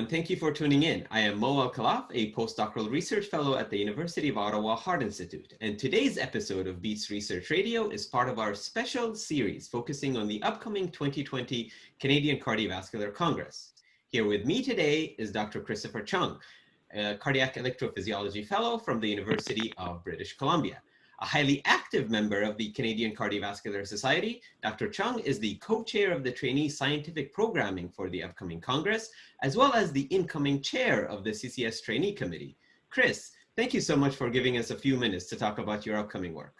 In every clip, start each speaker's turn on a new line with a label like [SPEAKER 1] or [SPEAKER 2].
[SPEAKER 1] Thank you for tuning in. I am Al-Khalaf, a postdoctoral research fellow at the University of Ottawa Heart Institute. And today's episode of BEaTS Research Radio is part of our special series focusing on the upcoming 2020 Canadian Cardiovascular Congress. Here with me today is Dr. Christopher Cheung, a cardiac electrophysiology fellow from the University of British Columbia. A highly active member of the Canadian Cardiovascular Society, Dr. Cheung is the co-chair of the Trainee Scientific Programming for the upcoming Congress, as well as the incoming chair of the CCS Trainee Committee. Chris, thank you so much for giving us a few minutes to talk about your upcoming work.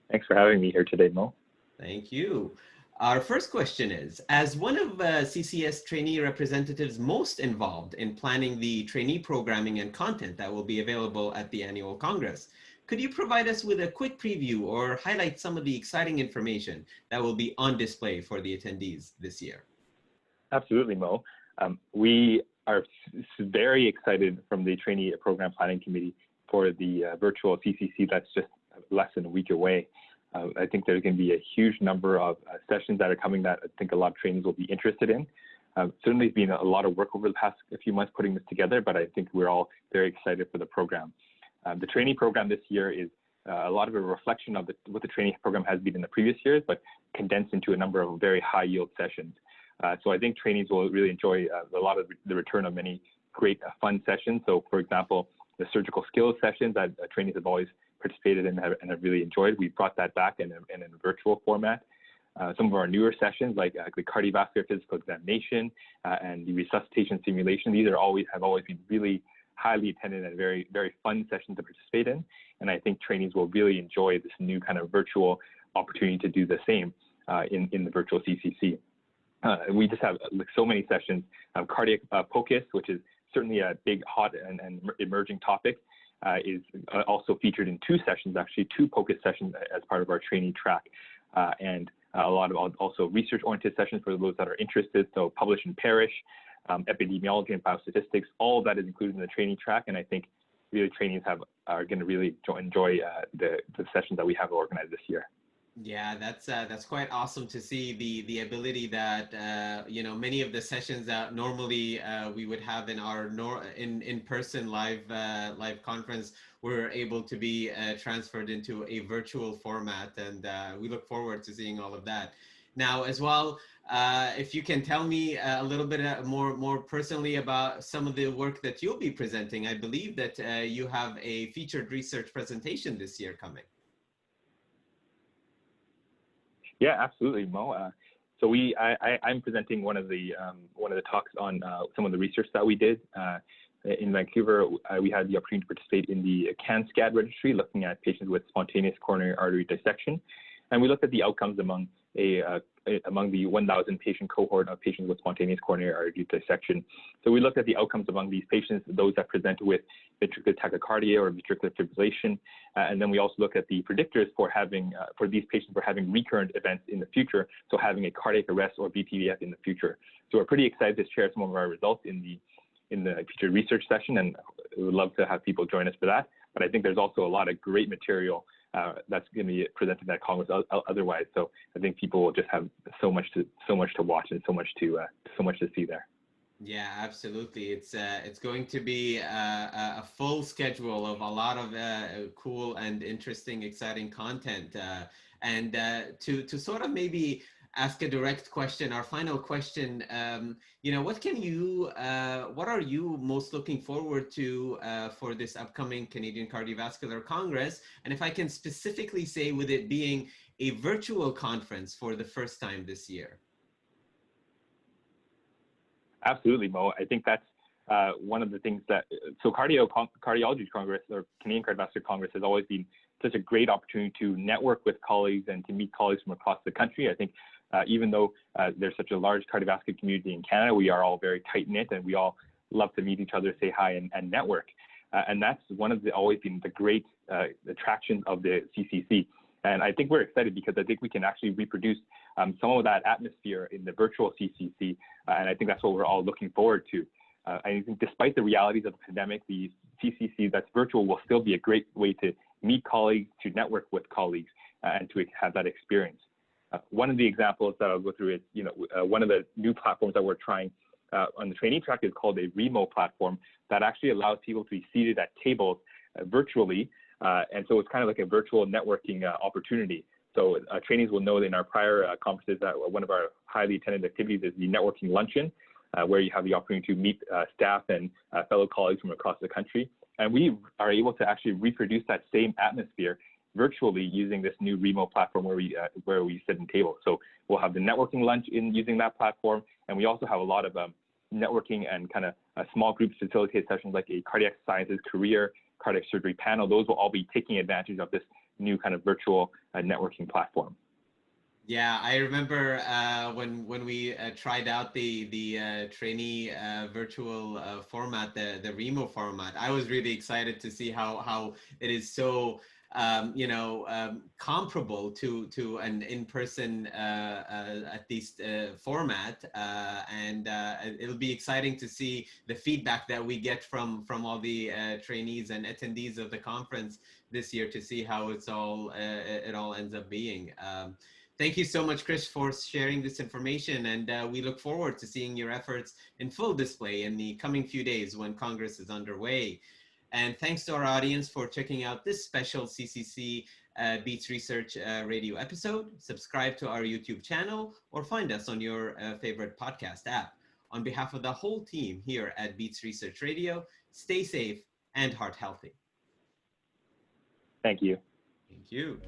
[SPEAKER 2] Thanks for having me here today, Mo.
[SPEAKER 1] Thank you. Our first question is, as one of CCS trainee representatives most involved in planning the trainee programming and content that will be available at the annual Congress, could you provide us with a quick preview or highlight some of the exciting information that will be on display for the attendees this year?
[SPEAKER 2] Absolutely, Mo. We are very excited from the Trainee Program Planning Committee for the virtual CCC that's just less than a week away. I think there's going to be a huge number of sessions that are coming that I think a lot of trainees will be interested in. Certainly, it's been a lot of work over the past few months putting this together, but I think we're all very excited for the program. The trainee program this year is a lot of a reflection of what the trainee program has been in the previous years, but condensed into a number of very high yield sessions. So I think trainees will really enjoy a lot of the return of many great fun sessions. So for example, the surgical skills sessions that trainees have always participated in and have really enjoyed, we brought that back in a virtual format. Some of our newer sessions like the cardiovascular physical examination and the resuscitation simulation, these have always been really highly attended and very, very fun sessions to participate in. And I think trainees will really enjoy this new kind of virtual opportunity to do the same in the virtual CCC. We just have so many sessions. Cardiac POCUS, which is certainly a big, hot and emerging topic, is also featured in two sessions, actually two POCUS sessions as part of our trainee track. And a lot of also research-oriented sessions for those that are interested, so publish and perish, epidemiology and biostatistics, all of that is included in the training track, and I think really trainees are going to really enjoy the sessions that we have organized this year.
[SPEAKER 1] Yeah, that's quite awesome to see the ability that many of the sessions that normally we would have in our in-person live conference were able to be transferred into a virtual format, and we look forward to seeing all of that. Now, as well, if you can tell me a little bit more personally about some of the work that you'll be presenting. I believe that you have a featured research presentation this year coming.
[SPEAKER 2] Yeah, absolutely, Mo. So I'm presenting one of the talks on some of the research that we did in Vancouver. We had the opportunity to participate in the CAN-SCAD registry, looking at patients with spontaneous coronary artery dissection, and we looked at the outcomes among the 1,000 patient cohort of patients with spontaneous coronary artery dissection. So we looked at the outcomes among these patients, those that present with ventricular tachycardia or ventricular fibrillation, and then we also look at the predictors for these patients for having recurrent events in the future, so having a cardiac arrest or BPVF in the future. So we're pretty excited to share some of our results in the featured research session, and we would love to have people join us for that. But I think there's also a lot of great material that's going to be presented at Congress otherwise. So I think people will just have so much to watch and so much to see there.
[SPEAKER 1] Yeah, absolutely. It's going to be a full schedule of a lot of cool and interesting, exciting content. And to sort of maybe ask a direct question, our final question, what are you most looking forward to for this upcoming Canadian Cardiovascular Congress? And if I can specifically say, with it being a virtual conference for the first time this year.
[SPEAKER 2] Absolutely, Mo. I think that's one of the things so Cardiology Congress or Canadian Cardiovascular Congress has always been such a great opportunity to network with colleagues and to meet colleagues from across the country. I think even though there's such a large cardiovascular community in Canada, we are all very tight-knit and we all love to meet each other, say hi, and network. And that's always been the great attraction of the CCC. And I think we're excited because I think we can actually reproduce some of that atmosphere in the virtual CCC. And I think that's what we're all looking forward to. I think despite the realities of the pandemic, the CCC that's virtual will still be a great way to meet colleagues, to network with colleagues, and to have that experience. One of the examples that I'll go through is, one of the new platforms that we're trying on the trainee track is called a remote platform that actually allows people to be seated at tables virtually. And so it's kind of like a virtual networking opportunity. So trainees will know that in our prior conferences that one of our highly attended activities is the networking luncheon, where you have the opportunity to meet staff and fellow colleagues from across the country. And we are able to actually reproduce that same atmosphere virtually using this new remote platform where we sit in tables. So we'll have the networking lunch using that platform, and we also have a lot of networking and kind of small group facilitated sessions like a cardiac sciences career, cardiac surgery panel. Those will all be taking advantage of this new kind of virtual networking platform.
[SPEAKER 1] Yeah, I remember when we tried out the trainee virtual format, the remote format. I was really excited to see how it is so comparable to an in-person at least format, and it'll be exciting to see the feedback that we get from all the trainees and attendees of the conference this year to see how it all ends up being. Thank you so much, Chris, for sharing this information, and we look forward to seeing your efforts in full display in the coming few days when Congress is underway. And thanks to our audience for checking out this special CCC BEaTS Research Radio episode. Subscribe to our YouTube channel or find us on your favorite podcast app. On behalf of the whole team here at BEaTS Research Radio, stay safe and heart healthy.
[SPEAKER 2] Thank you.
[SPEAKER 1] Thank you.